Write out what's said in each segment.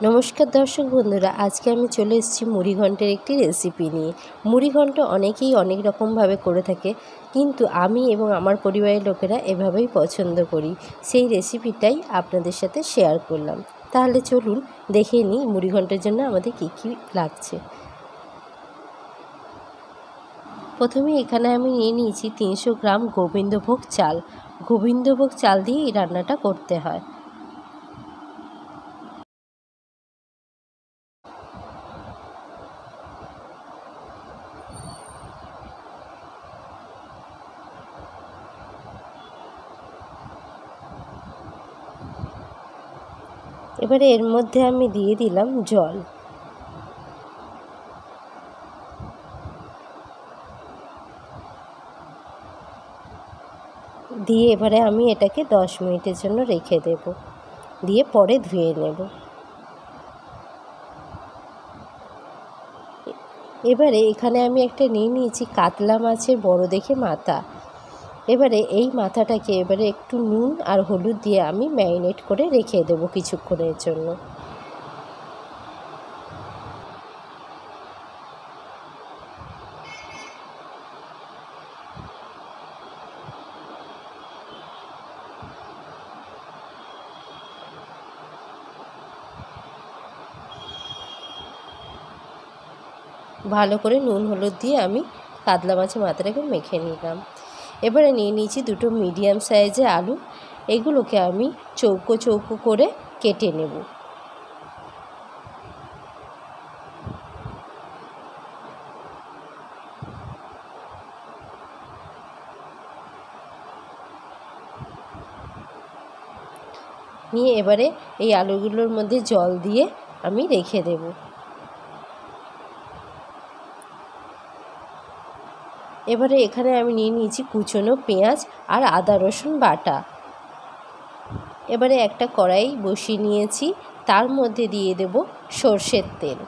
নমস্কার দর্শক বন্ধুরা, আজকে আমি চলে এসেছি মুড়িঘণ্টের একটি রেসিপি নিয়ে। মুড়িঘণ্ট অনেকেই অনেক রকমভাবে করে থাকে, কিন্তু আমি এবং আমার পরিবারের লোকেরা এভাবেই পছন্দ করি। সেই রেসিপিটাই আপনাদের সাথে শেয়ার করলাম। তাহলে চলুন দেখে নিই মুড়িঘণ্টের জন্য আমাদের কী কী লাগছে। প্রথমে এখানে আমি নিয়ে নিয়েছি 300 গ্রাম গোবিন্দভোগ চাল। গোবিন্দভোগ চাল দিয়ে এই রান্নাটা করতে হয়। এবারে এর মধ্যে আমি দিয়ে দিলাম জল। দিয়ে এবারে আমি এটাকে 10 মিনিটের জন্য রেখে দেব, দিয়ে পরে ধুয়ে নেব। এবারে এখানে আমি একটা নিয়ে নিয়েছি কাতলা মাছের বড় দেখে মাথা। এবারে এই মাথাটাকে এবারে একটু নুন আর হলুদ দিয়ে আমি ম্যারিনেট করে রেখে দেব কিছুক্ষণের জন্য। ভালো করে নুন হলুদ দিয়ে আমি কাতলা মাছের মাথাটাকে মেখে নিলাম। এবারে নিয়ে নিয়েছি দুটো মিডিয়াম সাইজের আলু। এগুলোকে আমি চৌকো চৌকো করে কেটে নেব। নিয়ে এবারে এই আলুগুলোর মধ্যে জল দিয়ে আমি রেখে দেব। এবারে এখানে আমি নিয়ে নিয়েছি কুচনো পেঁয়াজ আর আদা রসুন বাটা। এবারে একটা কড়াই বসিয়ে নিয়েছি, তার মধ্যে দিয়ে দেব সর্ষের তেল।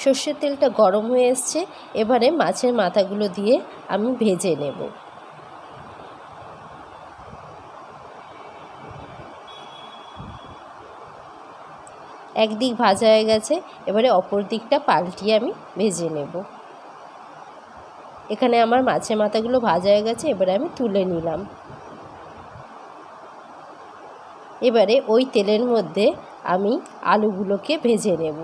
সর্ষের তেলটা গরম হয়ে এসছে, এবারে মাছের মাথাগুলো দিয়ে আমি ভেজে নেব। একদিক ভাজা হয়ে গেছে, এবারে অপর দিকটা পাল্টিয়ে আমি ভেজে নেব। এখানে আমার মাছের মাথাগুলো ভাজা হয়ে গেছে, এবারে আমি তুলে নিলাম। এবারে ওই তেলের মধ্যে আমি আলুগুলোকে ভেজে নেব।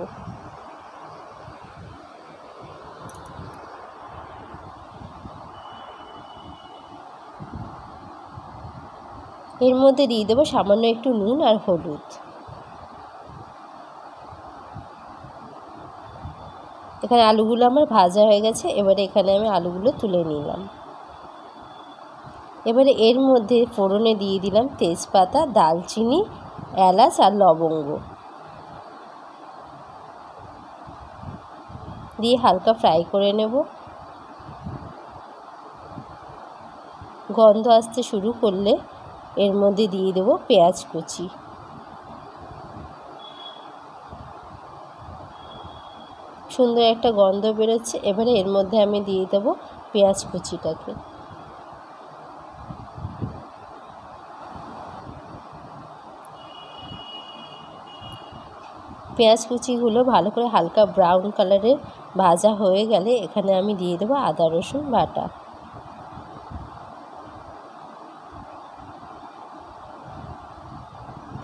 এর মধ্যে দিয়ে দেবো সামান্য একটু নুন আর হলুদ। এখানে আলুগুলো আমার ভাজা হয়ে গেছে, এবারে এখানে আমি আলুগুলো তুলে নিলাম। এবারে এর মধ্যে ফোড়নে দিয়ে দিলাম তেজপাতা, দালচিনি, এলাচ আর লবঙ্গ। দিয়ে হালকা ফ্রাই করে নেব। গন্ধ আসতে শুরু করলে এর মধ্যে দিয়ে দেব পেঁয়াজ কুচি। সুন্দর একটা গন্ধ বেরোচ্ছে, এবারে এর মধ্যে আমি দিয়ে দেব পেঁয়াজ কুচিটাকে। পেঁয়াজ কুচিগুলো ভালো করে হালকা ব্রাউন কালারের ভাজা হয়ে গেলে এখানে আমি দিয়ে দেবো আদা রসুন বাটা।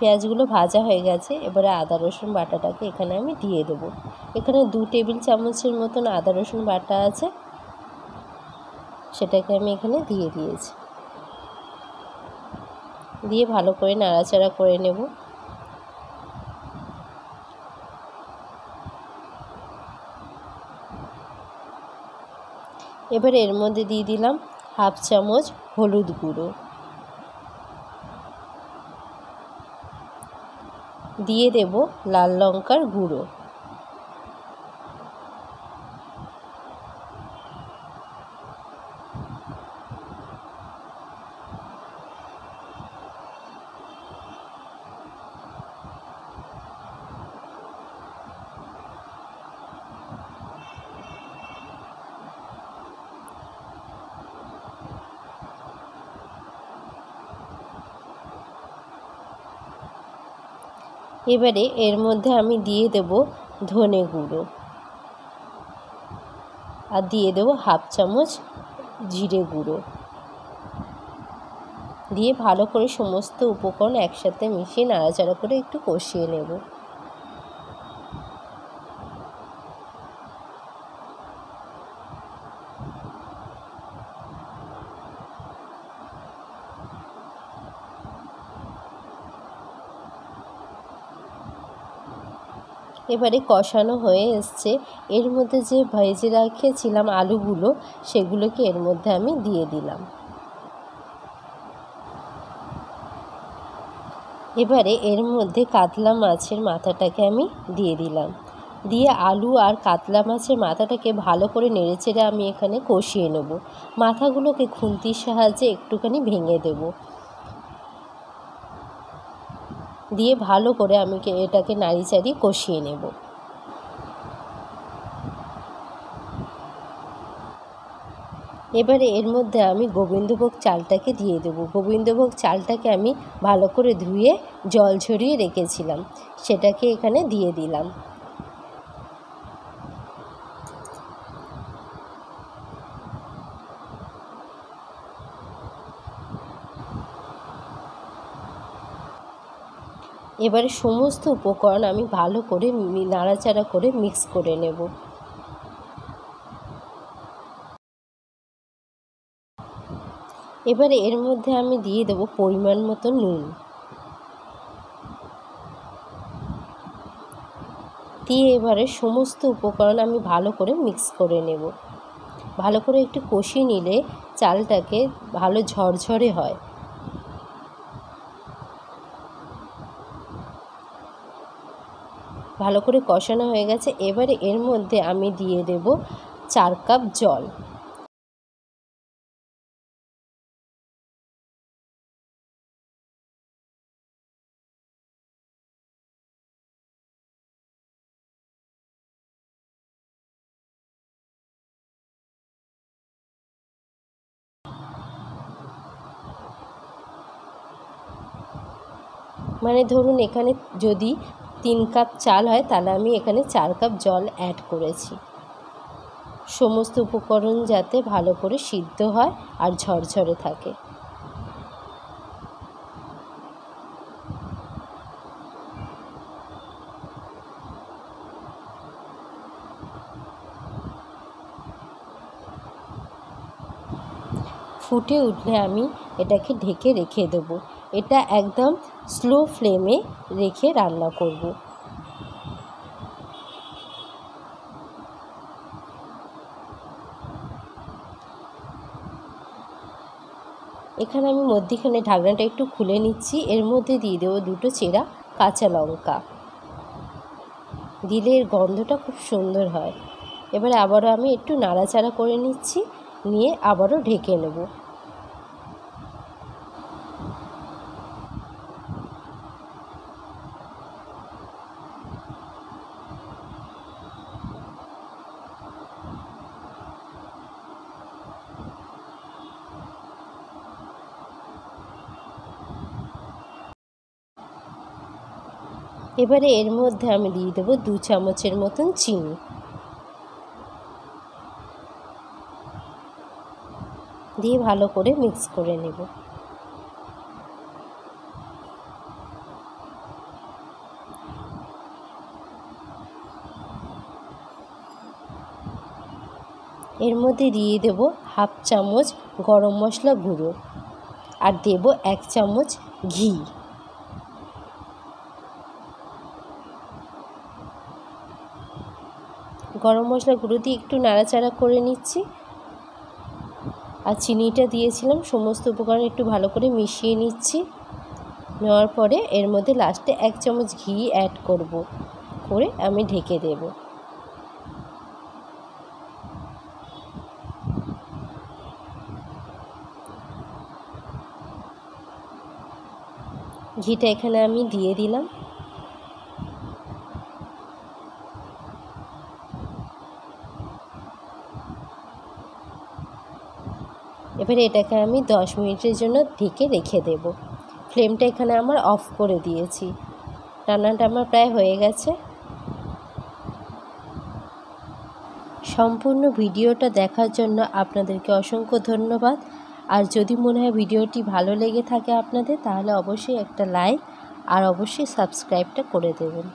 পেঁয়াজগুলো ভাজা হয়ে গেছে, এবারে আদা রসুন বাটাটাকে এখানে আমি দিয়ে দেবো। এখানে 2 টেবিল চামচের মতন আদা রসুন বাটা আছে, সেটাকে আমি এখানে দিয়ে দিয়েছি। দিয়ে ভালো করে নাড়াচাড়া করে নেব। এবারে এর মধ্যে দিয়ে দিলাম হাফ চামচ হলুদ গুঁড়ো। দিয়ে দেব লাল লঙ্কার গুঁড়ো। এবারে এর মধ্যে আমি দিয়ে দেব ধনে গুঁড়ো আর দিয়ে দেব হাফ চামচ জিরে গুঁড়ো, দিয়ে ভালো করে সমস্ত উপকরণ একসাথে মিশিয়ে নাড়াচাড়া করে একটু কষিয়ে নেব। এবারে কষানো হয়ে এসছে, এর মধ্যে যে ভেজে রেখেছিলাম আলুগুলো সেগুলোকে এর মধ্যে আমি দিয়ে দিলাম। এবারে এর মধ্যে কাতলা মাছের মাথাটাকে আমি দিয়ে দিলাম, দিয়ে আলু আর কাতলা মাছের মাথাটাকে ভালো করে নেড়েচেড়ে আমি এখানে কষিয়ে নেব। মাথাগুলোকে খুন্তির সাহায্যে একটুখানি ভেঙে দেব, দিয়ে ভালো করে আমি এটাকে নাড়িচাড়ি কষিয়ে নেব। এবারে এর মধ্যে আমি গোবিন্দভোগ চালটাকে দিয়ে দেব। গোবিন্দভোগ চালটাকে আমি ভালো করে ধুয়ে জল ঝরিয়ে রেখেছিলাম, সেটাকে এখানে দিয়ে দিলাম। এবারে সমস্ত উপকরণ আমি ভালো করে নাড়াচাড়া করে মিক্স করে নেব। এবারে এর মধ্যে আমি দিয়ে দেব পরিমাণ মতো নুন, দিয়ে এবারে সমস্ত উপকরণ আমি ভালো করে মিক্স করে নেব। ভালো করে একটু কষিয়ে নিলে চালটাকে ভালো ঝরঝরে হয়। ভালো করে কষানো হয়ে গেছে, এবারে এর মধ্যে আমি দিয়ে দেব 4 কাপ জল। মানে ধরুন এখানে যদি 3 কাপ চাল হয় তাহলে আমি এখানে 4 কাপ জল অ্যাড করেছি, সমস্ত উপকরণ যাতে ভালো করে সিদ্ধ হয় আর ঝরঝরে থাকে। ফুটে উঠলে আমি এটাকে ঢেকে রেখে দেব। এটা একদম স্লো ফ্লেমে রেখে রান্না করব। এখানে আমি মধ্যিখানে ঢাকনাটা একটু খুলে নিচ্ছি, এর মধ্যে দিয়ে দেবো 2টো চেরা কাঁচা লঙ্কা, দিলে এর গন্ধটা খুব সুন্দর হয়। এবারে আবারও আমি একটু নাড়াচাড়া করে নিচ্ছি, নিয়ে আবারও ঢেকে নেব। এবারে এর মধ্যে আমি দিয়ে দেবো 2 চামচের মতন চিনি, দিয়ে ভালো করে মিক্স করে নেব। এর মধ্যে দিয়ে দেব হাফ চামচ গরম মশলা গুঁড়ো আর দেব 1 চামচ ঘি। গরম মশলা গুঁড়ো দিয়ে একটু নাড়াচাড়া করে নিচ্ছি, আর চিনিটা দিয়েছিলাম, সমস্ত উপকরণ একটু ভালো করে মিশিয়ে নিচ্ছি। নেওয়ার পরে এর মধ্যে লাস্টে 1 চামচ ঘি অ্যাড করব, করে আমি ঢেকে দেব। ঘিটা এখানে আমি দিয়ে দিলাম। এবারে এটাকে আমি 10 মিনিটের জন্য ঢেকে রেখে দেব। ফ্লেমটা এখানে আমার অফ করে দিয়েছি। রান্নাটা আমার প্রায় হয়ে গেছে। সম্পূর্ণ ভিডিওটা দেখার জন্য আপনাদেরকে অসংখ্য ধন্যবাদ। আর যদি মনে হয় ভিডিওটি ভালো লেগে থাকে আপনাদের, তাহলে অবশ্যই একটা লাইক আর অবশ্যই সাবস্ক্রাইবটা করে দেবেন।